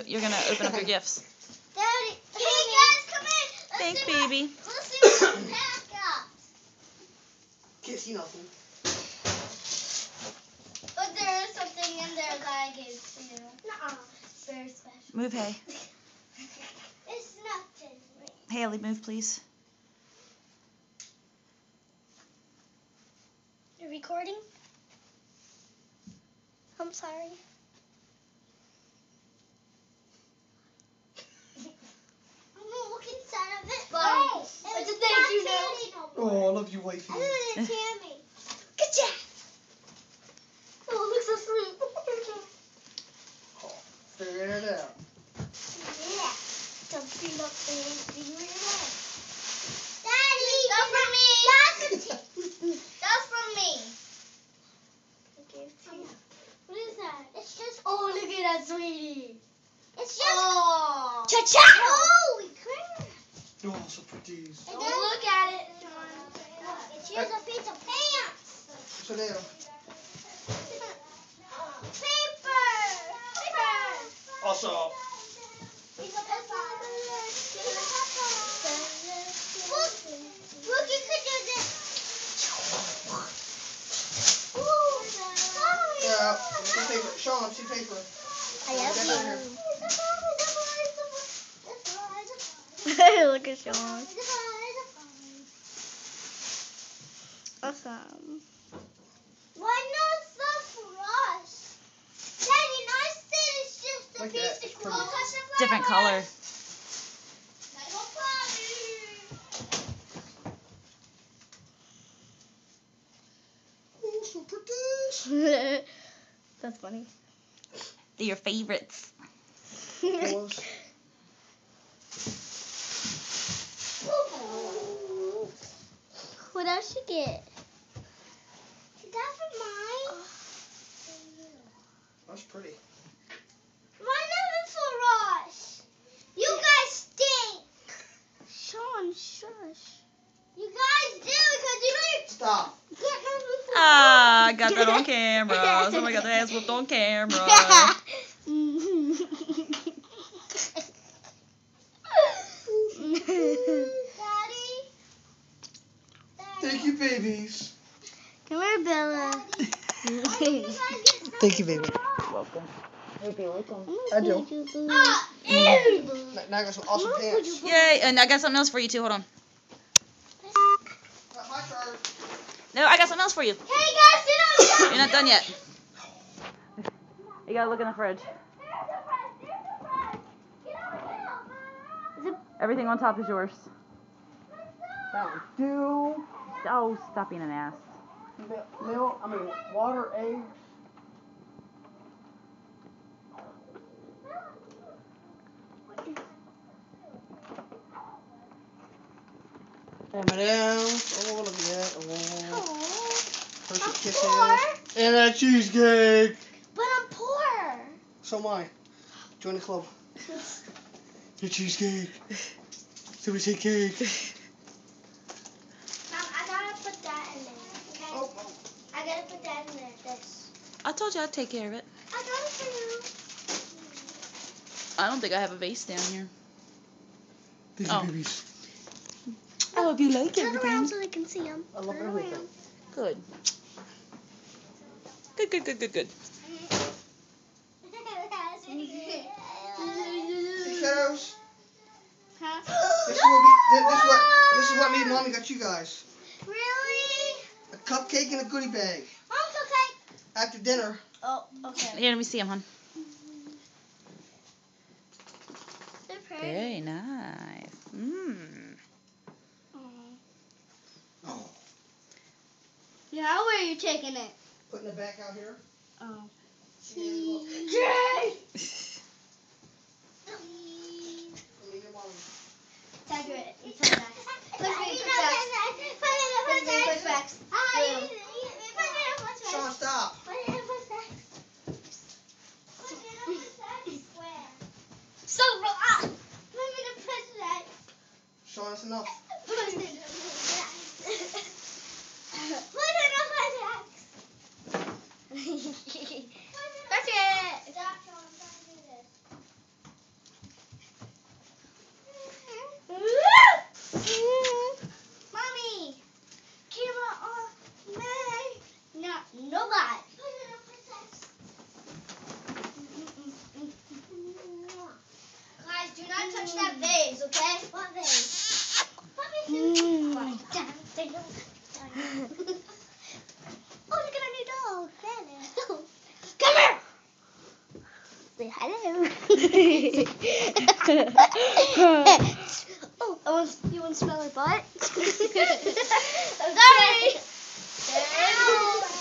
You're gonna open up your gifts. Daddy, hey guys, come in. Thanks, baby. Let's see what the pack got. Can't see nothing. But there is something in there that I gave to you. Nuh-uh. It's very special. Move, Hay. It's nothing. Haley, move, please. You're recording? I'm sorry. I'm gonna look inside of it. Oh, it's a thank you note. Oh, I love you, wifey. I think it's Tammy. Good job. Oh, it looks so sweet. Oh, figure it out. Yeah. Don't beat up figure it out. Daddy, that's from me. That's from me. Okay, what is that? It's just. Oh, look at that, sweetie. It's just. Oh. Cha-cha. Holy crap. Oh, so pretty. Don't look at it, Sean. It's just a piece of pants. So there. Paper. Also. Piece of paper. Look, you could do this. Yeah, see paper. Sean, see paper. I have Look at Sean. Awesome. Why not stuff for us? Daddy, nice that it's just a Like piece that, of it's clothes. Different color. Oh, so pretty. That's funny. They're your favorites. Close. What else you get? Is that for mine? That's pretty. Why not for us? You guys stink. Sean, shush. You guys do because you don't. Stop. Ah, I got that on camera. Somebody got their ass whooped on camera. Daddy. Thank you, babies. Come here, Bella. Thank you, baby. Welcome. I do. Ew. Now I got some awesome pants. Yay, and I got something else for you too. Hold on. Not my card. No, I got something else for you. Hey guys, You're not done yet. You gotta look in the fridge. Everything on top is yours. Mountain Dew. Oh, stop being an ass. Milk. Water, eggs. M&M's. Oh, look at that. Oh. Hershey Kisses. And that cheesecake. But I'm poor. So am I. Join the club. The cheesecake. Somebody say cake. Mom, I gotta put that in there. Okay? Oh. I gotta put that in there. This. I told you I'd take care of it. I got it for you. I don't think I have a vase down here. Thank Oh. you, babies. I hope you like Turn around everything. so they can see them. I love Turn everything. around. Good. Good, good, good, good, good. Kiddos. Huh? This is what me and Mommy got you guys. Really? A cupcake and a goodie bag. Mom's okay. After dinner. Oh, okay. Here, let me see them, hon. They're pretty. Very nice. Mmm. Oh. Now where are you taking it? Putting it back out here. Oh. Jay! Tag it. Put it back. Put it back. Sean, stop. So Sean, that's enough. Put it That's it. Stop, Sean. I'm trying to do this. Oh, look at our new dog. Hello. Come here. Say hello. Oh, you want to smell my butt? Sorry.